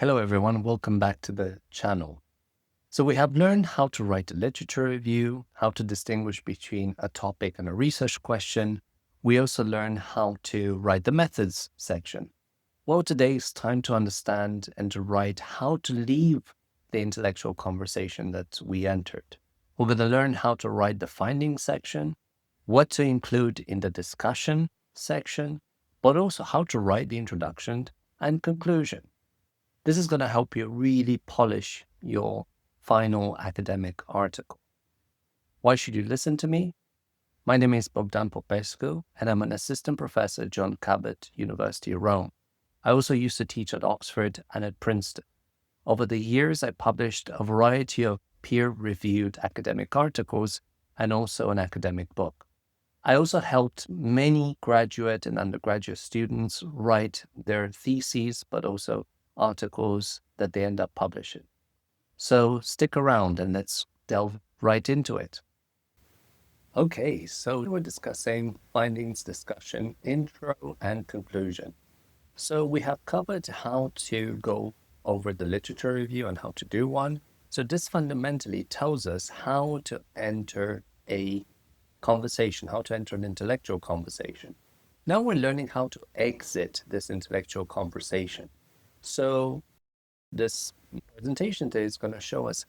Hello everyone, welcome back to the channel. So we have learned how to write a literature review, how to distinguish between a topic and a research question. We also learned how to write the methods section. Well, today it's time to understand and to write how to leave the intellectual conversation that we entered. We're going to learn how to write the findings section, what to include in the discussion section, but also how to write the introduction and conclusion. This is going to help you really polish your final academic article. Why should you listen to me? My name is Bogdan Popescu, and I'm an assistant professor at John Cabot University, Rome. I also used to teach at Oxford and at Princeton. Over the years, I published a variety of peer-reviewed academic articles and also an academic book. I also helped many graduate and undergraduate students write their theses, but also articles that they end up publishing. So stick around and let's delve right into it. Okay, so we're discussing findings, discussion, intro, and conclusion. So we have covered how to go over the literature review and how to do one. So this fundamentally tells us how to enter a conversation, how to enter an intellectual conversation. Now we're learning how to exit this intellectual conversation. So this presentation today is going to show us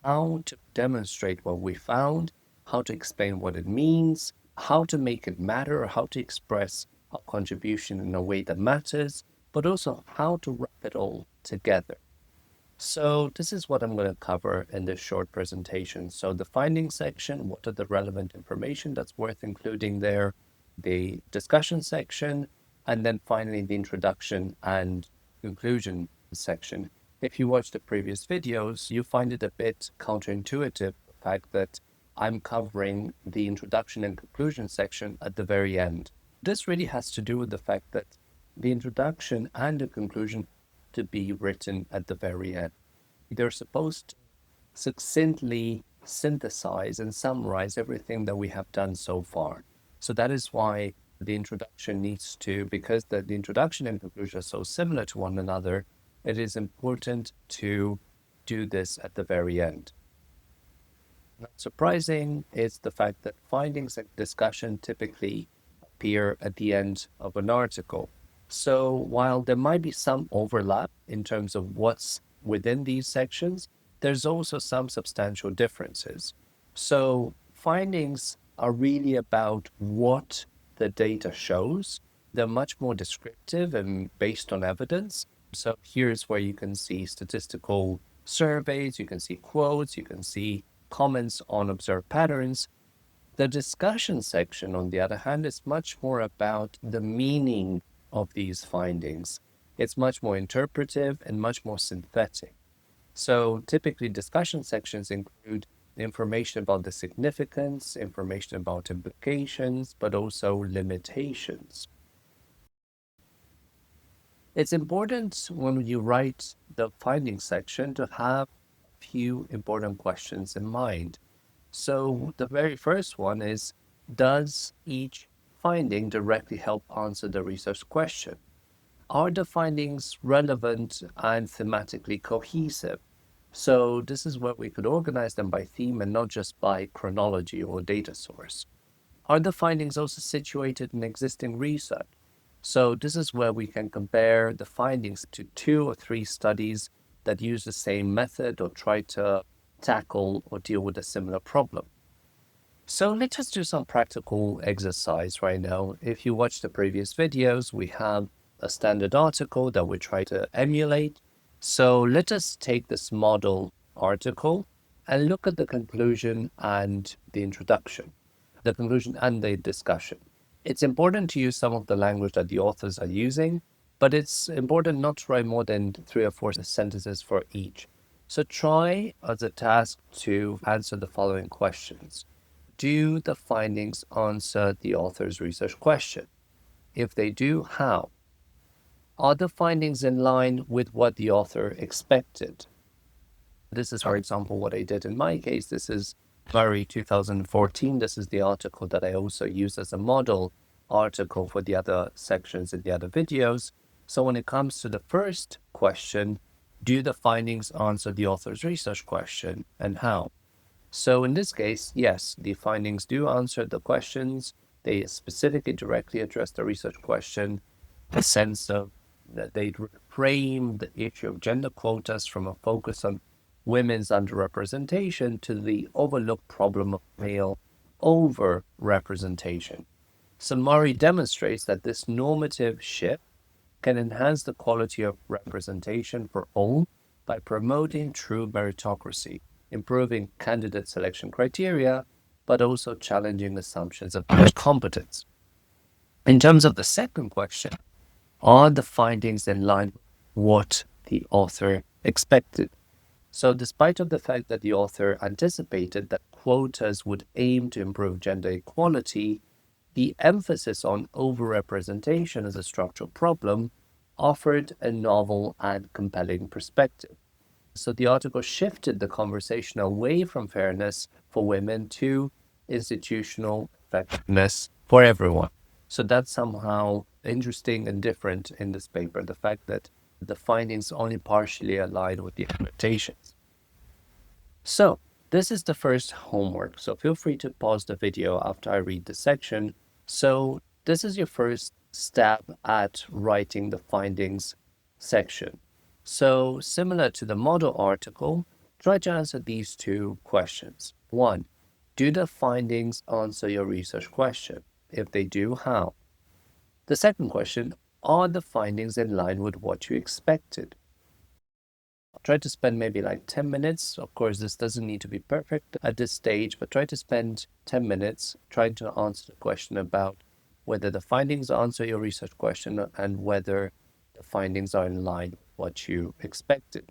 how to demonstrate what we found, how to explain what it means, how to make it matter, or how to express our contribution in a way that matters, but also how to wrap it all together. So this is what I'm going to cover in this short presentation. So the findings section, what are the relevant information that's worth including there, the discussion section, and then finally the introduction and conclusion section. If you watch the previous videos, you find it a bit counterintuitive, the fact that I'm covering the introduction and conclusion section at the very end. This really has to do with the fact that the introduction and the conclusion to be written at the very end. They're supposed to succinctly synthesize and summarize everything that we have done so far. So that is why the introduction needs to, because the introduction and conclusion are so similar to one another, it is important to do this at the very end. Not surprising is the fact that findings and discussion typically appear at the end of an article. So while there might be some overlap in terms of what's within these sections, there's also some substantial differences. So findings are really about what the data shows. They're much more descriptive and based on evidence. So here's where you can see statistical surveys, you can see quotes, you can see comments on observed patterns. The discussion section, on the other hand, is much more about the meaning of these findings. It's much more interpretive and much more synthetic. So typically discussion sections include information about the significance, information about implications, but also limitations. It's important when you write the findings section to have a few important questions in mind. So the very first one is, does each finding directly help answer the research question? Are the findings relevant and thematically cohesive? So this is where we could organize them by theme and not just by chronology or data source. Are the findings also situated in existing research? So this is where we can compare the findings to 2 or 3 studies that use the same method or try to tackle or deal with a similar problem. So let's just do some practical exercise right now. If you watch the previous videos, we have a standard article that we try to emulate. So let us take this model article and look at the conclusion and the introduction, the conclusion and the discussion. It's important to use some of the language that the authors are using, but it's important not to write more than 3 or 4 sentences for each. So try as a task to answer the following questions. Do the findings answer the author's research question? If they do, how? Are the findings in line with what the author expected? This is, for example, what I did in my case. This is February 2014. This is the article that I also use as a model article for the other sections in the other videos. So when it comes to the first question, Do the findings answer the author's research question, and how? So in this case, yes, the findings do answer the questions. They specifically directly address the research question, the sense of that they reframe the issue of gender quotas from a focus on women's underrepresentation to the overlooked problem of male overrepresentation. So Murray demonstrates that this normative shift can enhance the quality of representation for all by promoting true meritocracy, improving candidate selection criteria, but also challenging assumptions of competence. In terms of the second question, are the findings in line with what the author expected? So despite of the fact that the author anticipated that quotas would aim to improve gender equality, the emphasis on overrepresentation as a structural problem offered a novel and compelling perspective. So the article shifted the conversation away from fairness for women to institutional effectiveness for everyone. So that's somehow interesting and different in this paper, the fact that the findings only partially align with the expectations. So this is the first homework. So feel free to pause the video after I read the section. So this is your first stab at writing the findings section. So similar to the model article, try to answer these two questions. 1. Do the findings answer your research question? If they do, how? The second question, are the findings in line with what you expected? Try to spend maybe like 10 minutes. Of course, this doesn't need to be perfect at this stage, but try to spend 10 minutes trying to answer the question about whether the findings answer your research question and whether the findings are in line with what you expected.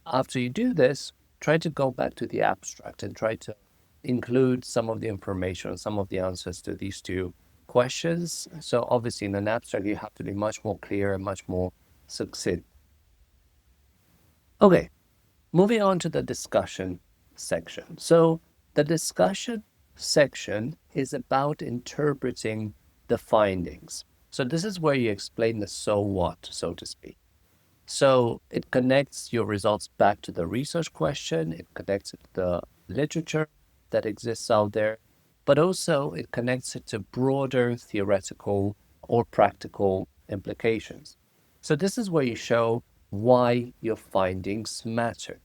After you do this, try to go back to the abstract and try to include some of the information, some of the answers to these two questions. So obviously in an abstract, you have to be much more clear and much more succinct. Okay, moving on to the discussion section. So the discussion section is about interpreting the findings. So this is where you explain the so what, so to speak. So it connects your results back to the research question, it connects it to the literature that exists out there, but also it connects it to broader theoretical or practical implications. So this is where you show why your findings matter.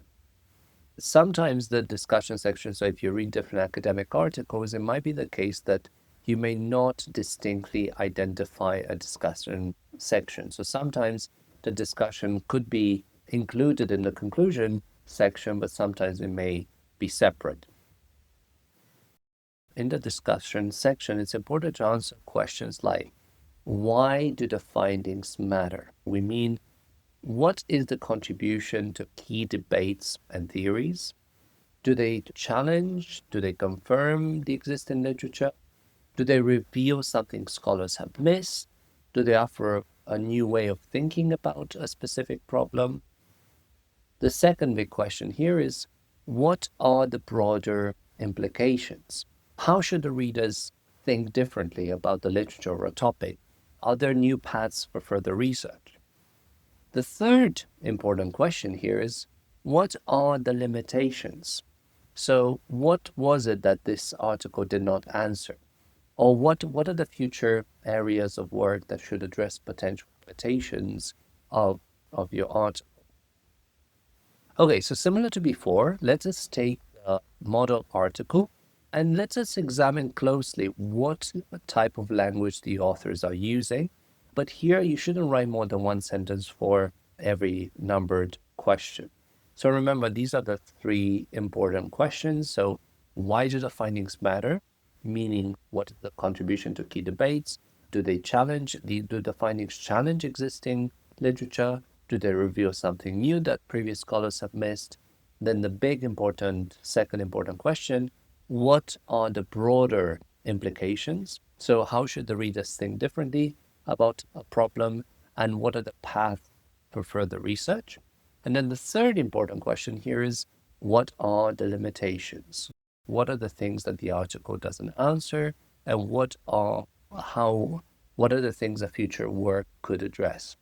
Sometimes the discussion section, so if you read different academic articles, it might be the case that you may not distinctly identify a discussion section. So sometimes the discussion could be included in the conclusion section, but sometimes it may be separate. In the discussion section, it's important to answer questions like, why do the findings matter? We mean, what is the contribution to key debates and theories? Do they challenge? Do they confirm the existing literature? Do they reveal something scholars have missed? Do they offer a new way of thinking about a specific problem? The second big question here is, what are the broader implications? How should the readers think differently about the literature or a topic? Are there new paths for further research? The third important question here is, what are the limitations? So what was it that this article did not answer? Or what are the future areas of work that should address potential limitations of your article? Okay, so similar to before, let us take the model article and let us examine closely what type of language the authors are using. But here you shouldn't write more than one sentence for every numbered question. So remember, these are the three important questions. So why do the findings matter? Meaning, what is the contribution to key debates? Do they do the findings challenge existing literature? Do they reveal something new that previous scholars have missed? Then the second important question, what are the broader implications? So how should the readers think differently about a problem, and what are the paths for further research? And then the third important question here is, what are the limitations? What are the things that the article doesn't answer, and what are the things that future work could address?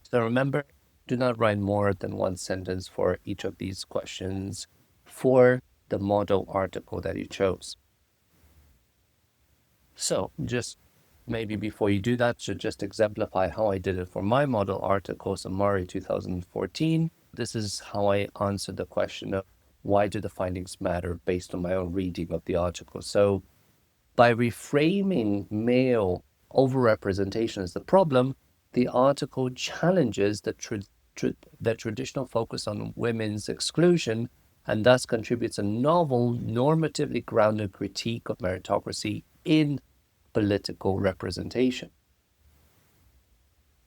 So remember, Do not write more than one sentence for each of these questions for the model article that you chose. So just maybe before you do that, to just exemplify how I did it for my model article, Samari 2014, this is how I answered the question of why do the findings matter based on my own reading of the article. So by reframing male overrepresentation as the problem, the article challenges the traditional focus on women's exclusion and thus contributes a novel, normatively grounded critique of meritocracy in political representation.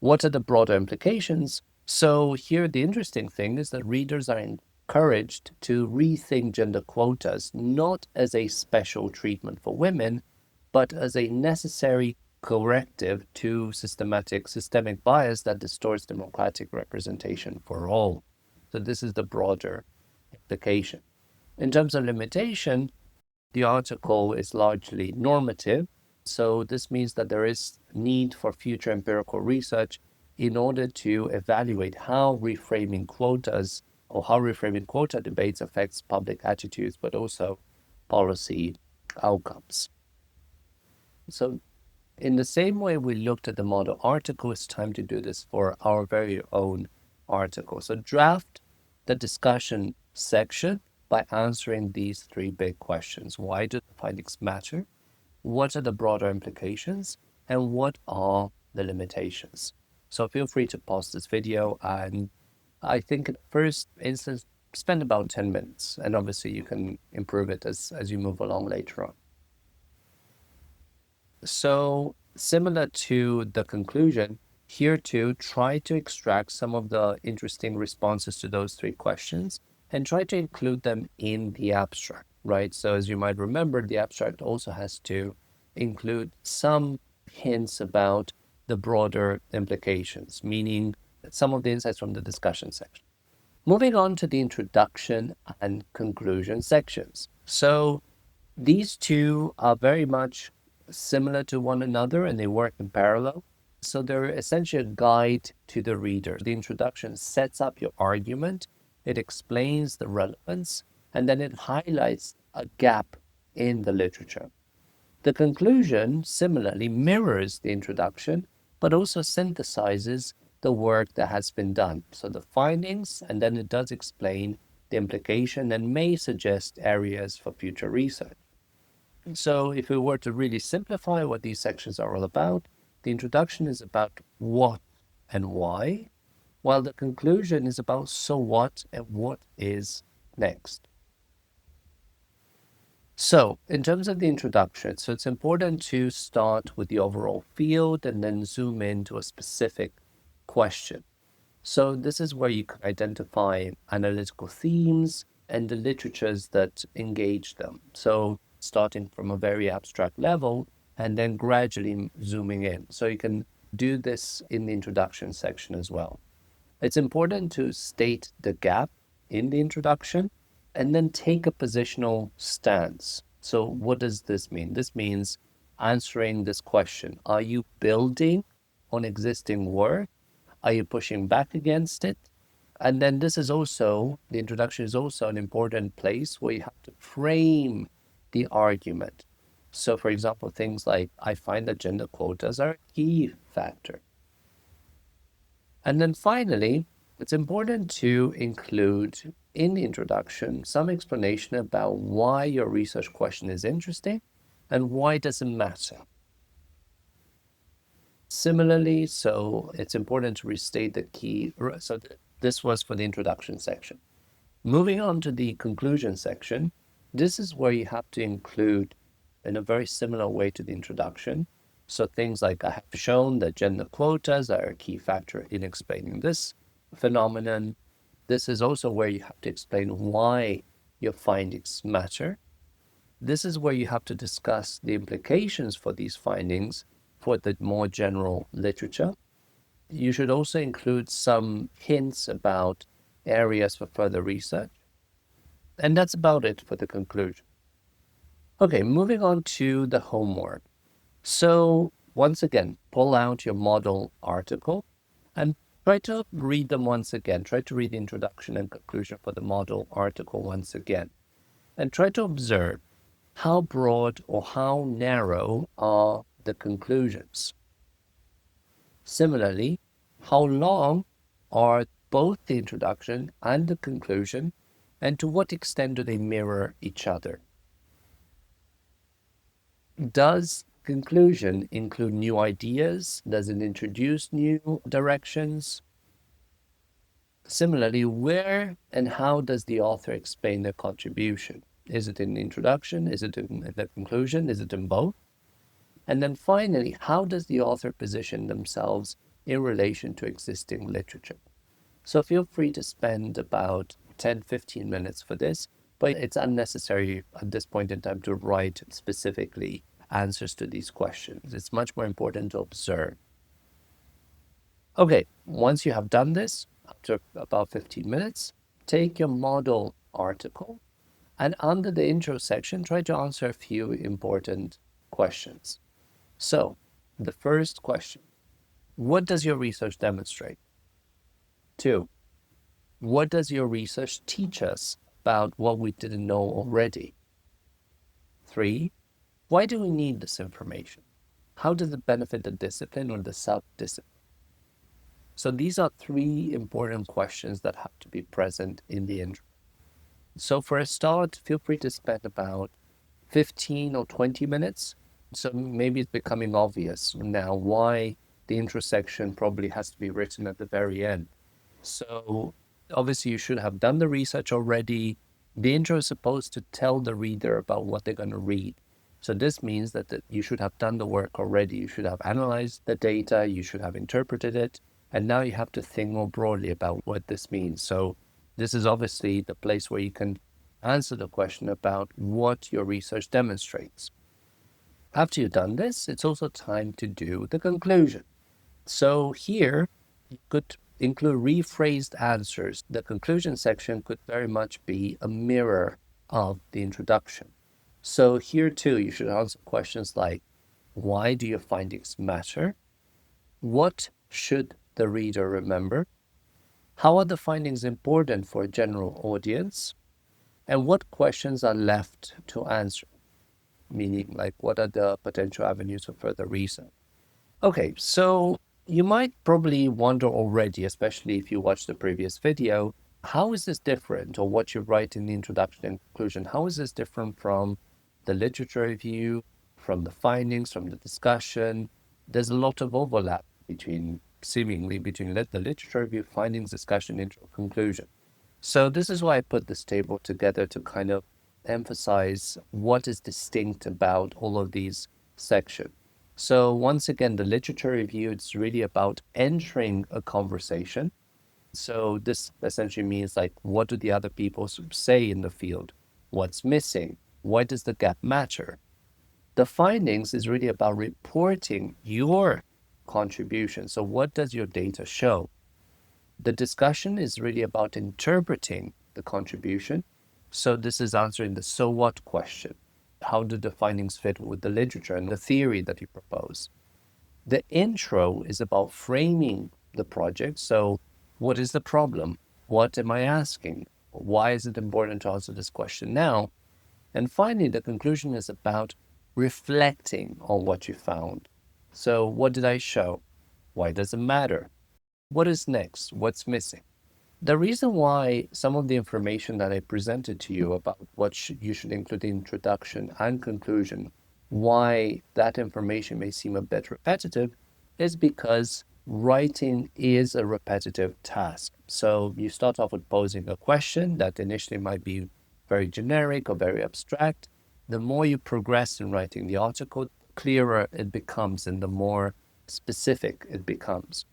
What are the broader implications? So here the interesting thing is that readers are encouraged to rethink gender quotas not as a special treatment for women, but as a necessary corrective to systemic bias that distorts democratic representation for all. So this is the broader implication. In terms of limitation, the article is largely normative. So this means that there is need for future empirical research in order to evaluate how reframing quotas or how reframing quota debates affects public attitudes, but also policy outcomes. So in the same way we looked at the model article, it's time to do this for our very own article. So draft the discussion section by answering these three big questions. Why do the findings matter? What are the broader implications? And what are the limitations? So feel free to pause this video, and I think in the first instance, spend about 10 minutes, and obviously you can improve it as you move along later on. So similar to the conclusion, here too, try to extract some of the interesting responses to those three questions and try to include them in the abstract, right? So as you might remember, the abstract also has to include some hints about the broader implications, meaning some of the insights from the discussion section. Moving on to the introduction and conclusion sections. So these two are very much similar to one another and they work in parallel. So they're essentially a guide to the reader. The introduction sets up your argument, it explains the relevance, and then it highlights a gap in the literature. The conclusion similarly mirrors the introduction, but also synthesizes the work that has been done. So the findings, and then it does explain the implication and may suggest areas for future research. So if we were to really simplify what these sections are all about, the introduction is about what and why, while the conclusion is about so what and what is next. So in terms of the introduction, so it's important to start with the overall field and then zoom into a specific question. So this is where you can identify analytical themes and the literatures that engage them. So starting from a very abstract level and then gradually zooming in. So you can do this in the introduction section as well. It's important to state the gap in the introduction and then take a positional stance. So what does this mean? This means answering this question. Are you building on existing work? Are you pushing back against it? And then this is also, the introduction is also an important place where you have to frame the argument. So for example, things like, I find that gender quotas are a key factor. And then finally, it's important to include in the introduction some explanation about why your research question is interesting and why it doesn't matter. Similarly, so it's important to restate the key. So this was for the introduction section. Moving on to the conclusion section, this is where you have to include, in a very similar way to the introduction, so things like, I have shown that gender quotas are a key factor in explaining this phenomenon. This is also where you have to explain why your findings matter. This is where you have to discuss the implications for these findings for the more general literature. You should also include some hints about areas for further research. And that's about it for the conclusion. Okay, moving on to the homework. So once again, pull out your model article and Try to read them once again. Try to read the introduction and conclusion for the model article once again. And try to observe how broad or how narrow are the conclusions. Similarly, how long are both the introduction and the conclusion, and to what extent do they mirror each other? Does conclusion include new ideas? Does it introduce new directions? Similarly, where and how does the author explain their contribution? Is it in the introduction? Is it in the conclusion? Is it in both? And then finally, how does the author position themselves in relation to existing literature? So feel free to spend about 10-15 minutes for this, but it's unnecessary at this point in time to write specifically answers to these questions. It's much more important to observe. Okay, once you have done this, after about 15 minutes, take your model article and under the intro section, try to answer a few important questions. So, the first question, what does your research demonstrate? 2, what does your research teach us about what we didn't know already? 3, why do we need this information? How does it benefit the discipline or the sub-discipline? So these are 3 important questions that have to be present in the intro. So for a start, feel free to spend about 15 or 20 minutes. So maybe it's becoming obvious now why the intro section probably has to be written at the very end. So obviously you should have done the research already. The intro is supposed to tell the reader about what they're going to read. So this means that you should have done the work already. You should have analyzed the data. You should have interpreted it. And now you have to think more broadly about what this means. So this is obviously the place where you can answer the question about what your research demonstrates. After you've done this, it's also time to do the conclusion. So here, you could include rephrased answers. The conclusion section could very much be a mirror of the introduction. So here too, you should answer questions like, why do your findings matter? What should the reader remember? How are the findings important for a general audience? And what questions are left to answer? Meaning, like, what are the potential avenues for further research? Okay, so you might probably wonder already, especially if you watched the previous video, how is this different, or what you write in the introduction and conclusion? How is this different from the literature review, from the findings, from the discussion? There's a lot of overlap seemingly between the literature review, findings, discussion, intro, conclusion. So this is why I put this table together to kind of emphasize what is distinct about all of these sections. So once again, the literature review, it's really about entering a conversation. So this essentially means, like, what do the other people say in the field? What's missing? Why does the gap matter? The findings is really about reporting your contribution. So what does your data show? The discussion is really about interpreting the contribution. So this is answering the so what question. How do the findings fit with the literature and the theory that you propose? The intro is about framing the project. So what is the problem? What am I asking? Why is it important to answer this question now? And finally, the conclusion is about reflecting on what you found. So what did I show? Why does it matter? What is next? What's missing? The reason why some of the information that I presented to you about what you should include in introduction and conclusion, why that information may seem a bit repetitive, is because writing is a repetitive task. So you start off with posing a question that initially might be very generic or very abstract. The more you progress in writing the article, the clearer it becomes and the more specific it becomes.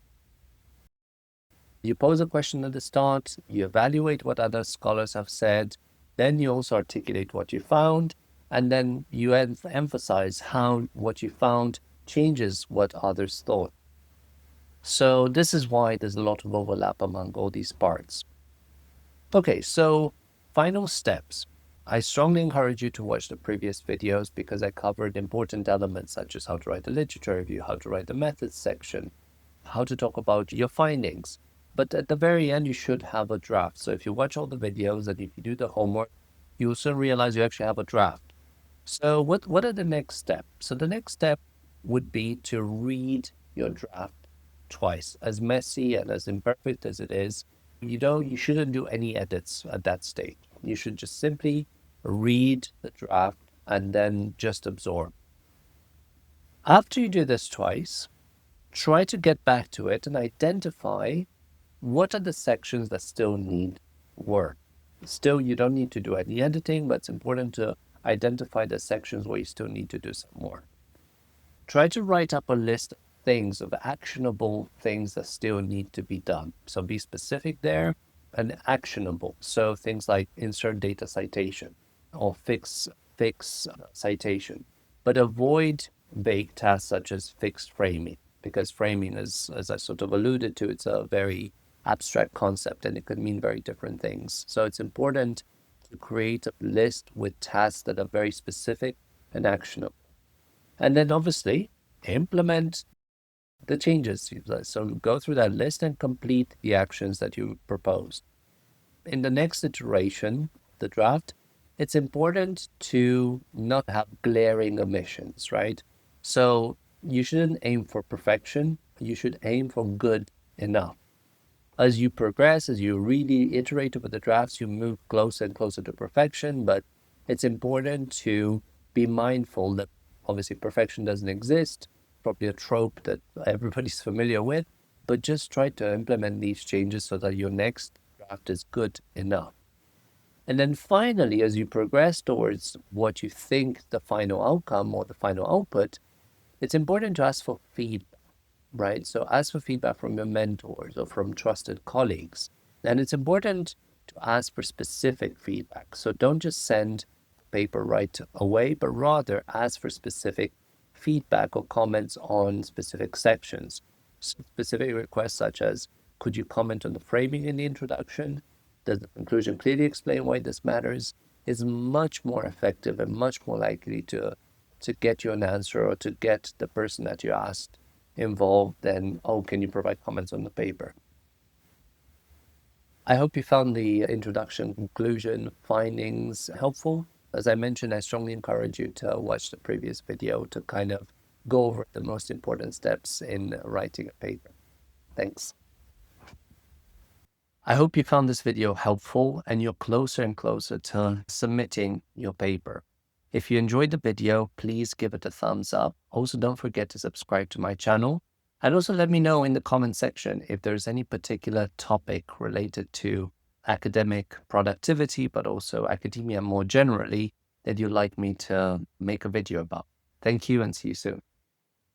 You pose a question at the start, you evaluate what other scholars have said, then you also articulate what you found, and then you emphasize how what you found changes what others thought. So this is why there's a lot of overlap among all these parts. Okay, so final steps. I strongly encourage you to watch the previous videos because I covered important elements such as how to write a literature review, how to write the methods section, how to talk about your findings. But at the very end, you should have a draft. So if you watch all the videos and if you do the homework, you'll soon realize you actually have a draft. So what are the next steps? So the next step would be to read your draft twice. As messy and as imperfect as it is, you shouldn't do any edits at that stage. You should just simply read the draft and then just absorb. After you do this twice, try to get back to it and identify what are the sections that still need work. Still, you don't need to do any editing, but it's important to identify the sections where you still need to do some more. Try to write up a list of things, of actionable things that still need to be done. So be specific there and actionable. So things like insert data citation or fix citation, but avoid vague tasks such as fixed framing, because framing is, as I sort of alluded to, it's a very abstract concept and it could mean very different things. So it's important to create a list with tasks that are very specific and actionable. And then obviously implement the changes. So go through that list and complete the actions that you proposed. In the next iteration, the draft, it's important to not have glaring omissions, right? So you shouldn't aim for perfection. You should aim for good enough. As you progress, as you really iterate over the drafts, you move closer and closer to perfection. But it's important to be mindful that obviously perfection doesn't exist, probably a trope that everybody's familiar with, but just try to implement these changes so that your next draft is good enough. And then finally, as you progress towards what you think the final outcome or the final output, it's important to ask for feedback, right? So ask for feedback from your mentors or from trusted colleagues. And it's important to ask for specific feedback. So don't just send the paper right away, but rather ask for specific feedback or comments on specific sections. Specific requests such as, could you comment on the framing in the introduction? Does the conclusion clearly explain why this matters? Is much more effective and much more likely to get you an answer or to get the person that you asked involved than, oh, can you provide comments on the paper? I hope you found the introduction, conclusion, findings helpful. As I mentioned, I strongly encourage you to watch the previous video to kind of go over the most important steps in writing a paper. Thanks. I hope you found this video helpful and you're closer and closer to submitting your paper. If you enjoyed the video, please give it a thumbs up. Also, don't forget to subscribe to my channel. And also let me know in the comment section if there's any particular topic related to academic productivity, but also academia more generally, that you'd like me to make a video about. Thank you and see you soon.